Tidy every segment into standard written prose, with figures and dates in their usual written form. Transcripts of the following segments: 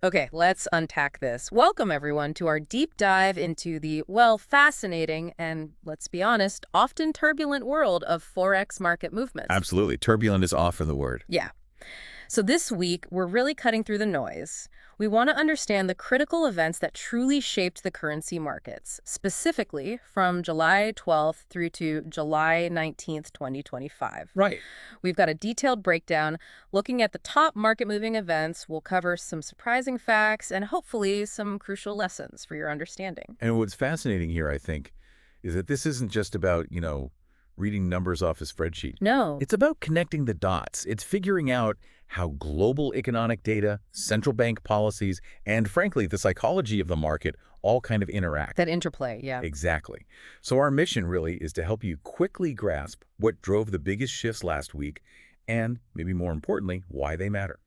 Okay, let's unpack this. Welcome, everyone, to our deep dive into the, well, fascinating and, let's be honest, often turbulent world of Forex market movements. Absolutely. Turbulent is often the word. Yeah. So this week, we're really cutting through the noise. We want to understand the critical events that truly shaped the currency markets, specifically from July 12th through to July 19th, 2025. Right. We've got a detailed breakdown looking at the top market-moving events. We'll cover some surprising facts and hopefully some crucial lessons for your understanding. And what's fascinating here, I think, is that this isn't just about, reading numbers off a spreadsheet. No. It's about connecting the dots. It's figuring out how global economic data, central bank policies, and frankly, the psychology of the market all kind of interact. That interplay, yeah. Exactly. So our mission really is to help you quickly grasp what drove the biggest shifts last week and, maybe more importantly, why they matter.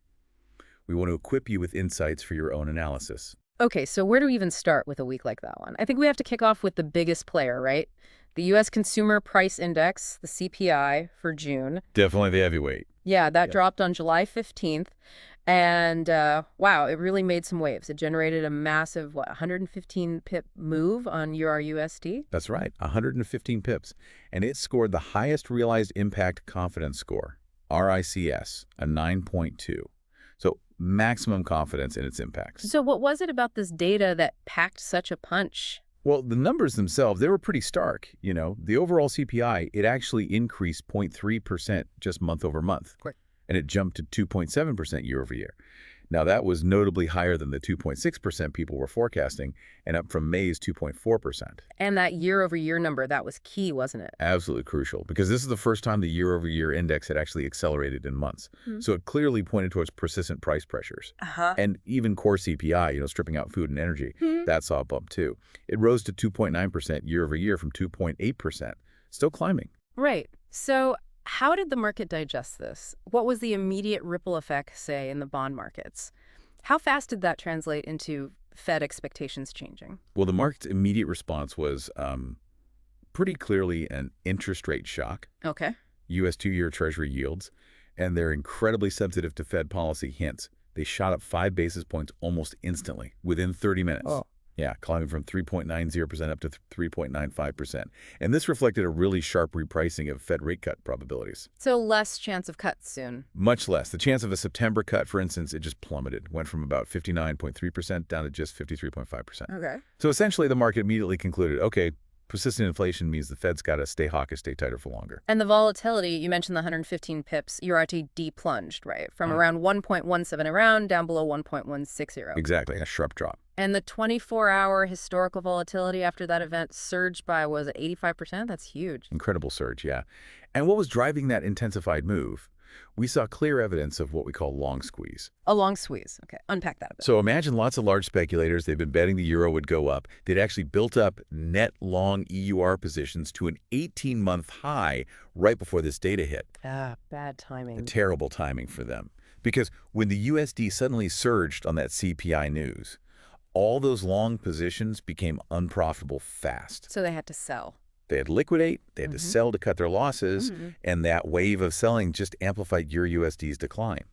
We want to equip you with insights for your own analysis. Okay, so where do we even start with a week like that one? I think we have to kick off with the biggest player, right? The U.S. Consumer Price Index, the CPI, for June. Definitely the heavyweight. Yeah, that dropped on July 15th. And wow, it really made some waves. It generated a massive, 115 pip move on EUR USD. That's right, 115 pips. And it scored the highest realized impact confidence score, RICS, a 9.2. So maximum confidence in its impacts. So what was it about this data that packed such a punch? Well, the numbers themselves, they were pretty stark. The overall CPI, it actually increased 0.3% just month over month. Quick. And it jumped to 2.7% year over year. Now, that was notably higher than the 2.6% people were forecasting and up from May's 2.4%. And that year-over-year number, that was key, wasn't it? Absolutely crucial, because this is the first time the year-over-year index had actually accelerated in months. So it clearly pointed towards persistent price pressures. And even core CPI, stripping out food and energy, that saw a bump too. It rose to 2.9% year over year from 2.8%, still climbing. Right. So how did the market digest this? What was the immediate ripple effect, say, in the bond markets? How fast did that translate into Fed expectations changing? Well, the market's immediate response was pretty clearly an interest rate shock. Okay. U.S. two-year Treasury yields, and they're incredibly sensitive to Fed policy hints. They shot up 5 basis points almost instantly, within 30 minutes. Oh. Yeah, climbing from 3.90% up to 3.95%. And this reflected a really sharp repricing of Fed rate cut probabilities. So less chance of cuts soon. Much less. The chance of a September cut, for instance, it just plummeted. Went from about 59.3% down to just 53.5%. Okay. So essentially, the market immediately concluded, okay, persistent inflation means the Fed's got to stay hawkish, stay tighter for longer. And the volatility, you mentioned the 115 pips, URT plunged, right? From around 1.17 around down below 1.160. Exactly, a sharp drop. And the 24-hour historical volatility after that event surged by, was it 85%? That's huge. Incredible surge, yeah. And what was driving that intensified move? We saw clear evidence of what we call long squeeze. A long squeeze. Okay, unpack that a bit. So imagine lots of large speculators, they've been betting the euro would go up. They'd actually built up net long EUR positions to an 18-month high right before this data hit. Bad timing. Terrible timing for them. Because when the USD suddenly surged on that CPI news, all those long positions became unprofitable fast. So they had to sell. They had to liquidate, they had to sell to cut their losses, and that wave of selling just amplified EUR USD's decline.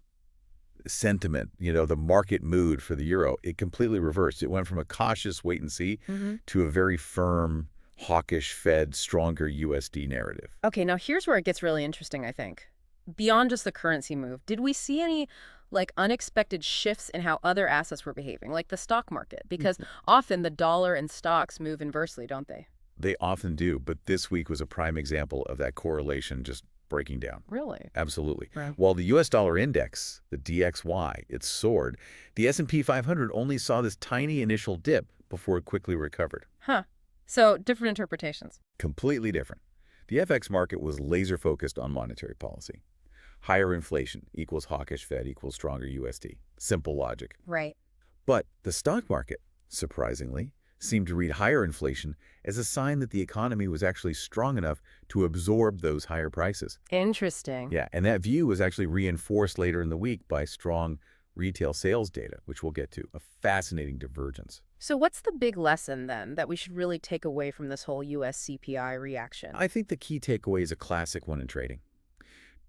Sentiment, the market mood for the euro, it completely reversed. It went from a cautious wait and see to a very firm, hawkish Fed, stronger USD narrative. Okay, now here's where it gets really interesting, I think. Beyond just the currency move, did we see any unexpected shifts in how other assets were behaving, like the stock market? Because often the dollar and stocks move inversely, don't they? They often do, but this week was a prime example of that correlation just breaking down. Really? Absolutely. Right. While the U.S. dollar index, the DXY, it soared, the S&P 500 only saw this tiny initial dip before it quickly recovered. So different interpretations. Completely different. The FX market was laser-focused on monetary policy. Higher inflation equals hawkish Fed equals stronger USD. Simple logic. Right. But the stock market, surprisingly, seemed to read higher inflation as a sign that the economy was actually strong enough to absorb those higher prices. Interesting. Yeah, and that view was actually reinforced later in the week by strong retail sales data, which we'll get to, a fascinating divergence. So what's the big lesson, then, that we should really take away from this whole U.S. CPI reaction? I think the key takeaway is a classic one in trading.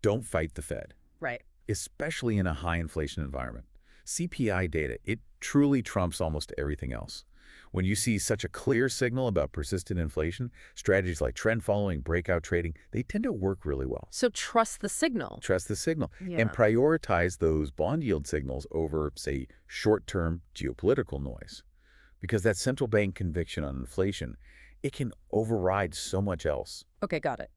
Don't fight the Fed. Right. Especially in a high inflation environment. CPI data, it truly trumps almost everything else. When you see such a clear signal about persistent inflation, strategies like trend following, breakout trading, they tend to work really well. So trust the signal. Trust the signal and Yeah. prioritize those bond yield signals over, say, short-term geopolitical noise. Because that central bank conviction on inflation, it can override so much else. Okay, got it.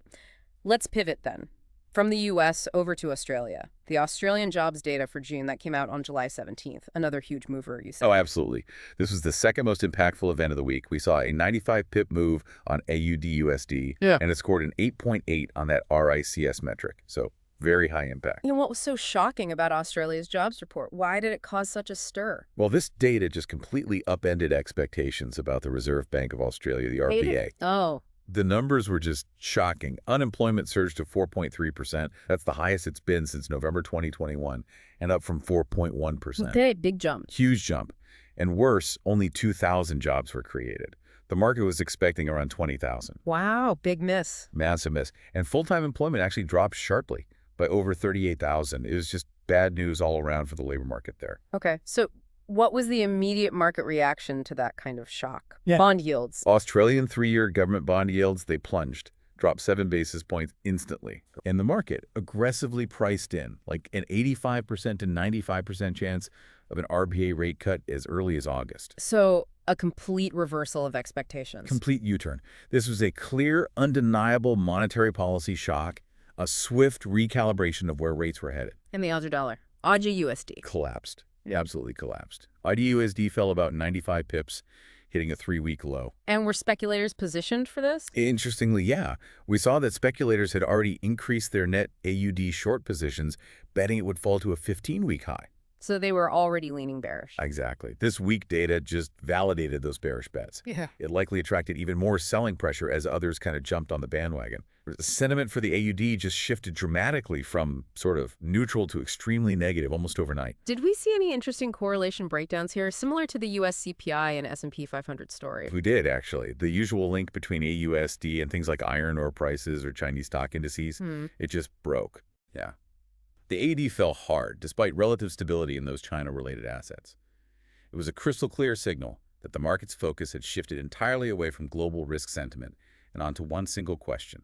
Let's pivot then. From the US over to Australia. The Australian jobs data for June that came out on July 17th. Another huge mover, you said. Oh, absolutely. This was the second most impactful event of the week. We saw a 95 pip move on AUD USD, Yeah. and it scored an 8.8 on that RICS metric. So very high impact. You know, what was so shocking about Australia's jobs report? Why did it cause such a stir? Well, this data just completely upended expectations about the Reserve Bank of Australia, the RBA. Oh. The numbers were just shocking. Unemployment surged to 4.3%. That's the highest it's been since November 2021, and up from 4.1%. Okay, big jump. Huge jump. And worse, only 2,000 jobs were created. The market was expecting around 20,000. Wow, big miss. Massive miss. And full-time employment actually dropped sharply by over 38,000. It was just bad news all around for the labor market there. Okay, so what was the immediate market reaction to that kind of shock? Yeah. Bond yields. Australian 3-year government bond yields, they plunged, dropped 7 basis points instantly. And the market aggressively priced in, like an 85% to 95% chance of an RBA rate cut as early as August. So a complete reversal of expectations. Complete U-turn. This was a clear, undeniable monetary policy shock, a swift recalibration of where rates were headed. And the Aussie dollar. Aussie USD. Collapsed. Absolutely collapsed. IDUSD fell about 95 pips, hitting a 3-week low. And were speculators positioned for this? Interestingly, yeah. We saw that speculators had already increased their net AUD short positions, betting it would fall to a 15-week high. So they were already leaning bearish. Exactly. This weak data just validated those bearish bets. Yeah. It likely attracted even more selling pressure as others kind of jumped on the bandwagon. The sentiment for the AUD just shifted dramatically from sort of neutral to extremely negative almost overnight. Did we see any interesting correlation breakdowns here, similar to the US CPI and S&P 500 story? We did, actually. The usual link between AUSD and things like iron ore prices or Chinese stock indices, it just broke. Yeah. The AUD fell hard, despite relative stability in those China-related assets. It was a crystal clear signal that the market's focus had shifted entirely away from global risk sentiment and onto one single question.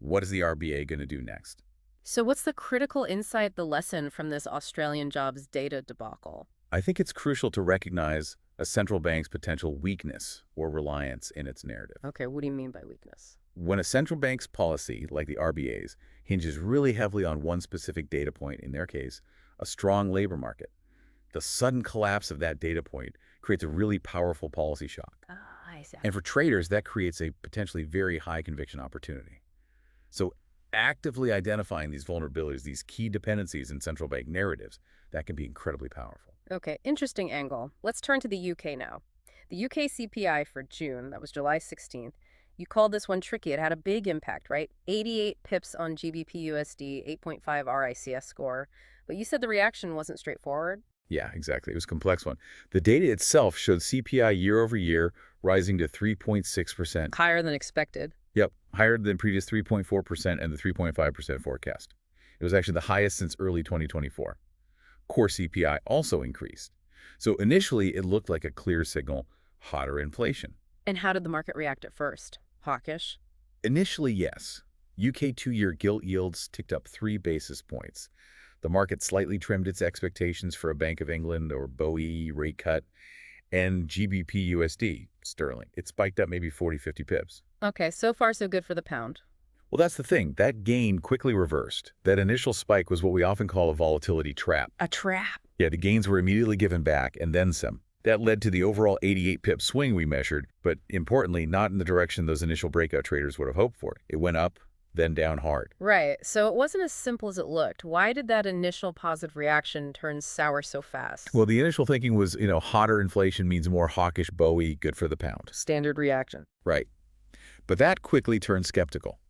What is the RBA going to do next? So what's the critical insight, the lesson from this Australian jobs data debacle? I think it's crucial to recognize a central bank's potential weakness or reliance in its narrative. Okay, what do you mean by weakness? When a central bank's policy, like the RBA's, hinges really heavily on one specific data point, in their case, a strong labor market, the sudden collapse of that data point creates a really powerful policy shock. I see. And for traders, that creates a potentially very high conviction opportunity. So actively identifying these vulnerabilities, these key dependencies in central bank narratives, that can be incredibly powerful. Okay, interesting angle. Let's turn to the UK now. The UK CPI for June, that was July 16th, you called this one tricky. It had a big impact, right? 88 pips on GBP USD, 8.5 RICS score. But you said the reaction wasn't straightforward. Yeah, exactly. It was a complex one. The data itself showed CPI year over year rising to 3.6%. Higher than expected. Yep, higher than previous 3.4% and the 3.5% forecast. It was actually the highest since early 2024. Core CPI also increased. So initially, it looked like a clear signal, hotter inflation. And how did the market react at first? Hawkish? Initially, yes. UK 2-year gilt yields ticked up 3 basis points. The market slightly trimmed its expectations for a Bank of England or BOE rate cut, and GBP USD, sterling. It spiked up maybe 40, 50 pips. Okay, so far so good for the pound. Well, that's the thing. That gain quickly reversed. That initial spike was what we often call a volatility trap. A trap. Yeah, the gains were immediately given back and then some. That led to the overall 88 pip swing we measured, but importantly, not in the direction those initial breakout traders would have hoped for. It went up, then down hard. Right, so it wasn't as simple as it looked. Why did that initial positive reaction turn sour so fast? Well, the initial thinking was, hotter inflation means more hawkish BOE, good for the pound. Standard reaction. Right. But that quickly turned skeptical.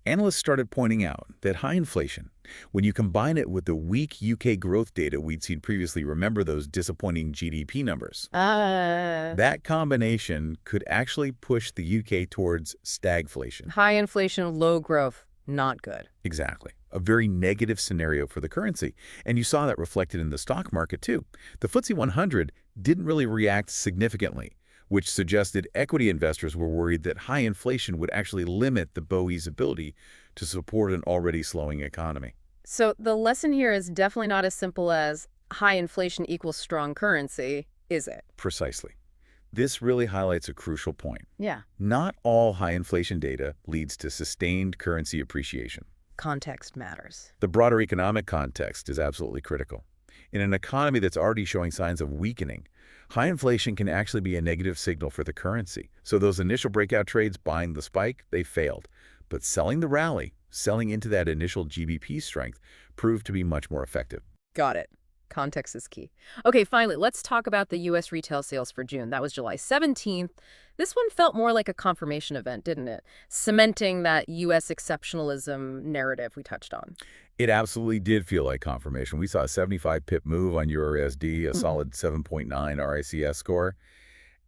Analysts started pointing out that high inflation, when you combine it with the weak UK growth data we'd seen previously, remember those disappointing GDP numbers? That combination could actually push the UK towards stagflation. High inflation, low growth, not good. Exactly. A very negative scenario for the currency. And you saw that reflected in the stock market, too. The FTSE 100 didn't really react significantly, which suggested equity investors were worried that high inflation would actually limit the BOE's ability to support an already slowing economy. So the lesson here is definitely not as simple as high inflation equals strong currency, is it? Precisely. This really highlights a crucial point. Yeah. Not all high inflation data leads to sustained currency appreciation. Context matters. The broader economic context is absolutely critical. In an economy that's already showing signs of weakening, high inflation can actually be a negative signal for the currency. So those initial breakout trades buying the spike, they failed. But selling the rally, selling into that initial GBP strength, proved to be much more effective. Got it. Context is key. Okay, finally, let's talk about the U.S. retail sales for June. That was July 17th. This one felt more like a confirmation event, didn't it? Cementing that U.S. exceptionalism narrative we touched on. It absolutely did feel like confirmation. We saw a 75 pip move on USD, a solid 7.9 RICS score.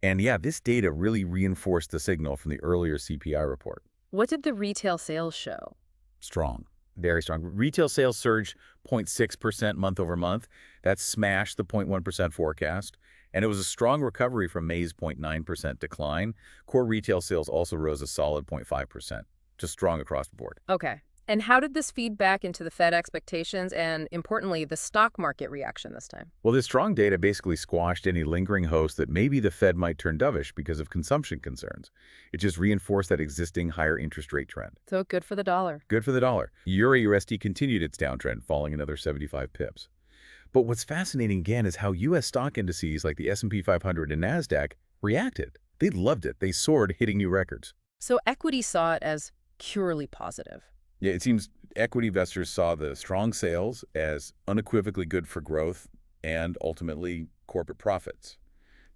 And yeah, this data really reinforced the signal from the earlier CPI report. What did the retail sales show? Strong. Very strong. Retail sales surged 0.6% month over month. That smashed the 0.1% forecast. And it was a strong recovery from May's 0.9% decline. Core retail sales also rose a solid 0.5%. Just strong across the board. Okay. And how did this feed back into the Fed expectations and, importantly, the stock market reaction this time? Well, this strong data basically squashed any lingering hopes that maybe the Fed might turn dovish because of consumption concerns. It just reinforced that existing higher interest rate trend. So good for the dollar. Good for the dollar. EUR-USD continued its downtrend, falling another 75 pips. But what's fascinating again is how U.S. stock indices like the S&P 500 and NASDAQ reacted. They loved it. They soared, hitting new records. So equity saw it as purely positive. Yeah, it seems equity investors saw the strong sales as unequivocally good for growth and ultimately corporate profits.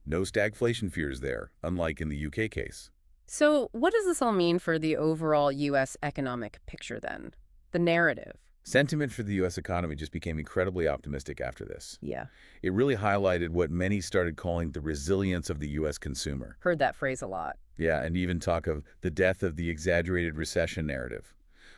No stagflation fears there, unlike in the UK case. So what does this all mean for the overall U.S. economic picture then? The narrative? Sentiment for the U.S. economy just became incredibly optimistic after this. Yeah. It really highlighted what many started calling the resilience of the U.S. consumer. Heard that phrase a lot. Yeah, and even talk of the death of the exaggerated recession narrative.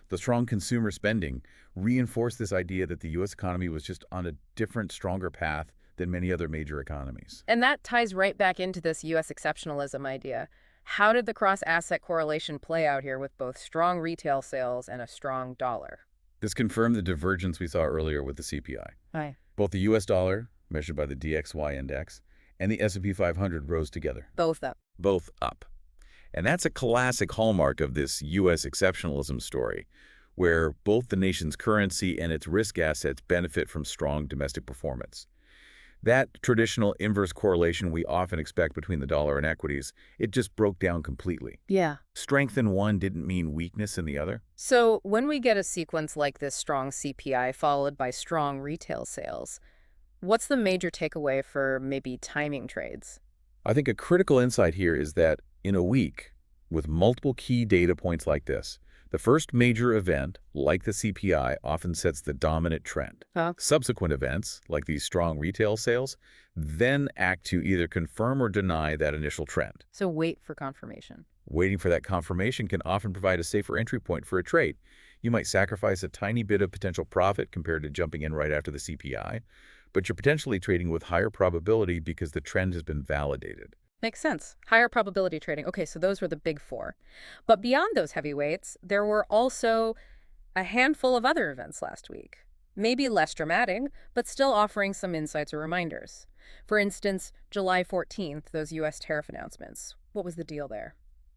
The strong consumer spending reinforced this idea that the U.S. economy was just on a different, stronger path than many other major economies. And that ties right back into this U.S. exceptionalism idea. How did the cross-asset correlation play out here with both strong retail sales and a strong dollar? This confirmed the divergence we saw earlier with the CPI. Aye. Both the U.S. dollar, measured by the DXY index, and the S&P 500 rose together. Both up. Both up. And that's a classic hallmark of this U.S. exceptionalism story, where both the nation's currency and its risk assets benefit from strong domestic performance. That traditional inverse correlation we often expect between the dollar and equities, it just broke down completely. Yeah. Strength in one didn't mean weakness in the other. So when we get a sequence like this strong CPI followed by strong retail sales, what's the major takeaway for maybe timing trades? I think a critical insight here is that in a week, with multiple key data points like this, the first major event, like the CPI, often sets the dominant trend. Subsequent events, like these strong retail sales, then act to either confirm or deny that initial trend. So wait for confirmation. Waiting for that confirmation can often provide a safer entry point for a trade. You might sacrifice a tiny bit of potential profit compared to jumping in right after the CPI, but you're potentially trading with higher probability because the trend has been validated. Makes sense. Higher probability trading. Okay, so those were the big four. But beyond those heavyweights, there were also a handful of other events last week. Maybe less dramatic, but still offering some insights or reminders. For instance, July 14th, those U.S. tariff announcements. What was the deal there?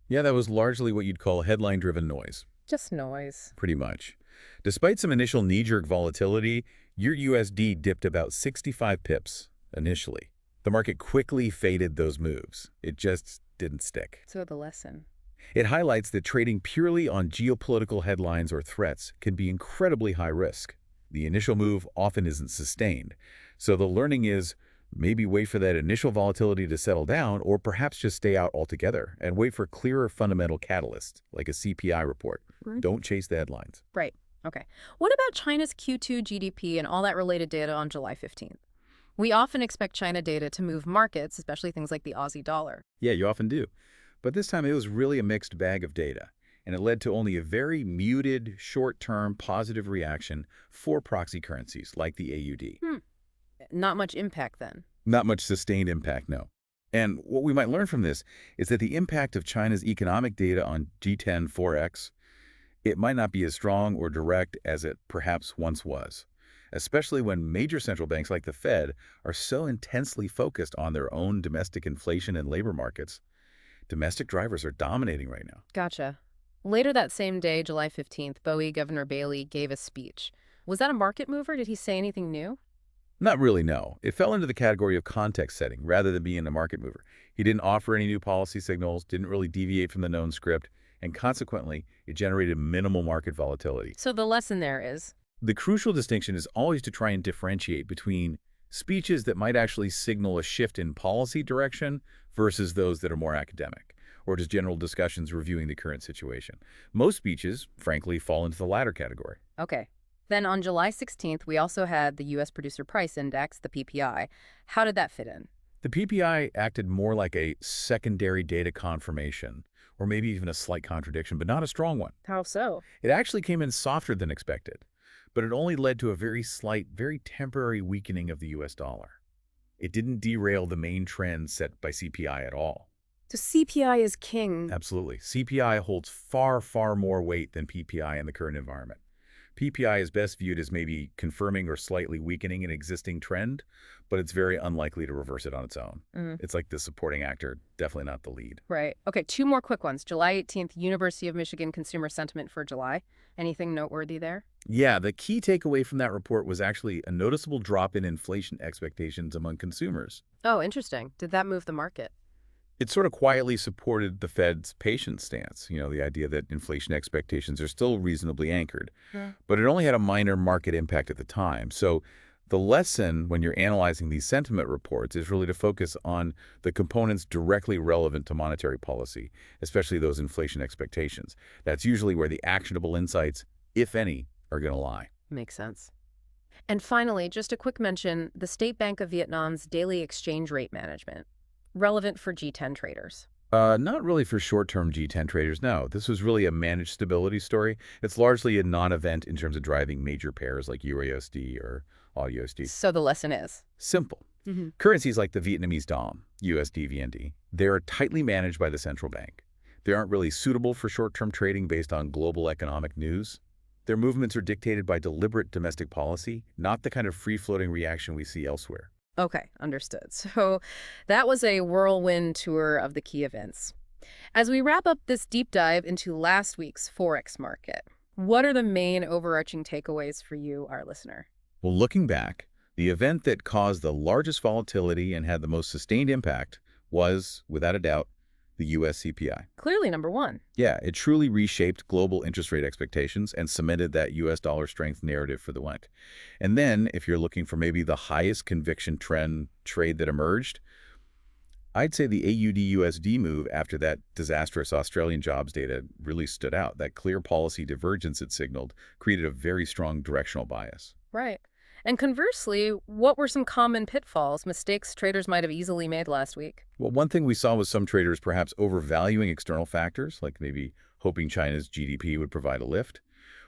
Yeah, that was largely what you'd call headline-driven noise. Just noise. Pretty much. Despite some initial knee-jerk volatility, your USD dipped about 65 pips initially. The market quickly faded those moves. It just didn't stick. So the lesson. It highlights that trading purely on geopolitical headlines or threats can be incredibly high risk. The initial move often isn't sustained. So the learning is maybe wait for that initial volatility to settle down, or perhaps just stay out altogether and wait for clearer fundamental catalysts, like a CPI report. Don't chase the headlines. Right. Okay. What about China's Q2 GDP and all that related data on July 15th? We often expect China data to move markets, especially things like the Aussie dollar. Yeah, you often do. But this time it was really a mixed bag of data, and it led to only a very muted, short-term positive reaction for proxy currencies like the AUD. Not much impact then. Not much sustained impact, no. And what we might learn from this is that the impact of China's economic data on G10 forex, it might not be as strong or direct as it perhaps once was, especially when major central banks like the Fed are so intensely focused on their own domestic inflation and labor markets. Domestic drivers are dominating right now. Gotcha. Later that same day, July 15th, Bowie Governor Bailey gave a speech. Was that a market mover? Did he say anything new? Not really, no. It fell into the category of context setting rather than being a market mover. He didn't offer any new policy signals, didn't really deviate from the known script, and consequently, it generated minimal market volatility. So the lesson there is, The crucial distinction is always to try and differentiate between speeches that might actually signal a shift in policy direction versus those that are more academic, or just general discussions reviewing the current situation. Most speeches, frankly, fall into the latter category. okay. Then on July 16th, we also had the U.S. Producer Price Index, the PPI. How did that fit in? The PPI acted more like a secondary data confirmation, or maybe even a slight contradiction, but not a strong one. How so? It actually came in softer than expected, but it only led to a very slight, very temporary weakening of the US dollar. It didn't derail the main trend set by CPI at all. So CPI is king. Absolutely. CPI holds far, far more weight than PPI in the current environment. PPI is best viewed as maybe confirming or slightly weakening an existing trend, but it's very unlikely to reverse it on its own. It's like the supporting actor, definitely not the lead. Right. Okay, two more quick ones. July 18th, University of Michigan Consumer Sentiment for July. Anything noteworthy there? Yeah, the key takeaway from that report was actually a noticeable drop in inflation expectations among consumers. Oh, interesting. Did that move the market? It sort of quietly supported the Fed's patient stance, the idea that inflation expectations are still reasonably anchored. Yeah. But it only had a minor market impact at the time. So the lesson when you're analyzing these sentiment reports is really to focus on the components directly relevant to monetary policy, especially those inflation expectations. That's usually where the actionable insights, if any, are going to lie. Makes sense. And finally, just a quick mention, the State Bank of Vietnam's daily exchange rate management. Relevant for G10 traders. Not really for short-term G10 traders, no. This was really a managed stability story. It's largely a non-event in terms of driving major pairs like EUR-USD or AUD-USD. So the lesson is? Simple. Currencies like the Vietnamese dong, USD-VND, they're tightly managed by the central bank. They aren't really suitable for short-term trading based on global economic news. Their movements are dictated by deliberate domestic policy, not the kind of free-floating reaction we see elsewhere. Okay, understood. So that was a whirlwind tour of the key events. As we wrap up this deep dive into last week's forex market, what are the main overarching takeaways for you, our listener? Well, looking back, the event that caused the largest volatility and had the most sustained impact was, without a doubt, the US CPI. Clearly number one. Yeah, it truly reshaped global interest rate expectations and cemented that US dollar strength narrative for the week. And then, if you're looking for maybe the highest conviction trend trade that emerged, I'd say the AUD-USD move after that disastrous Australian jobs data really stood out. That clear policy divergence it signaled created a very strong directional bias. Right. And conversely, what were some common pitfalls, mistakes traders might have easily made last week? Well, one thing we saw was some traders perhaps overvaluing external factors, like maybe hoping China's GDP would provide a lift,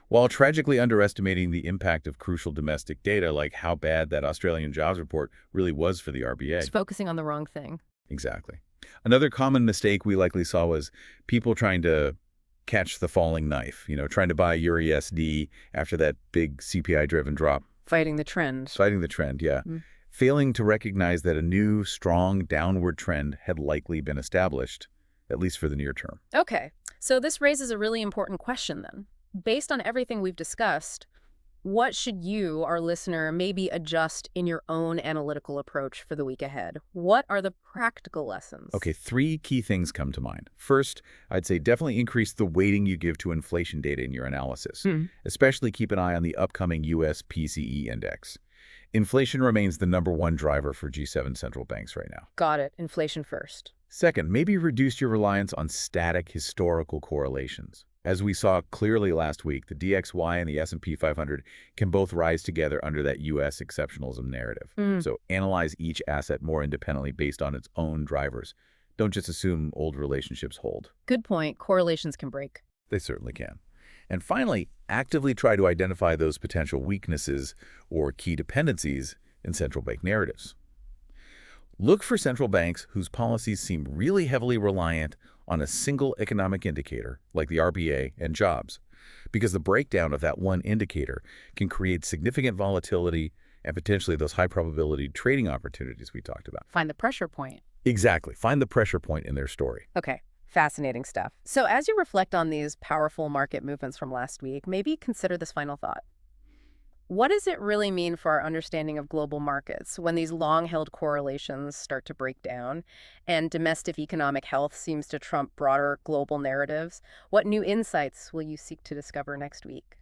while tragically underestimating the impact of crucial domestic data, like how bad that Australian jobs report really was for the RBA. Just focusing on the wrong thing. Exactly. Another common mistake we likely saw was people trying to catch the falling knife, trying to buy EUR-USD after that big CPI-driven drop. Fighting the trend. Fighting the trend, yeah. Failing to recognize that a new, strong downward trend had likely been established, at least for the near term. Okay, so this raises a really important question then. Based on everything we've discussed, what should you, our listener, maybe adjust in your own analytical approach for the week ahead? What are the practical lessons? Okay, 3 key things come to mind. First, I'd say definitely increase the weighting you give to inflation data in your analysis. Especially keep an eye on the upcoming US PCE index. Inflation remains the #1 driver for G7 central banks right now. Got it. Inflation first. Second, maybe reduce your reliance on static historical correlations. As we saw clearly last week, the DXY and the S&P 500 can both rise together under that U.S. exceptionalism narrative. So analyze each asset more independently based on its own drivers. Don't just assume old relationships hold. Good point. Correlations can break. They certainly can. And finally, actively try to identify those potential weaknesses or key dependencies in central bank narratives. Look for central banks whose policies seem really heavily reliant on a single economic indicator, like the RBA and jobs, because the breakdown of that one indicator can create significant volatility and potentially those high-probability trading opportunities we talked about. Find the pressure point. Exactly. Find the pressure point in their story. Okay, fascinating stuff. So as you reflect on these powerful market movements from last week, maybe consider this final thought. What does it really mean for our understanding of global markets when these long-held correlations start to break down and domestic economic health seems to trump broader global narratives? What new insights will you seek to discover next week?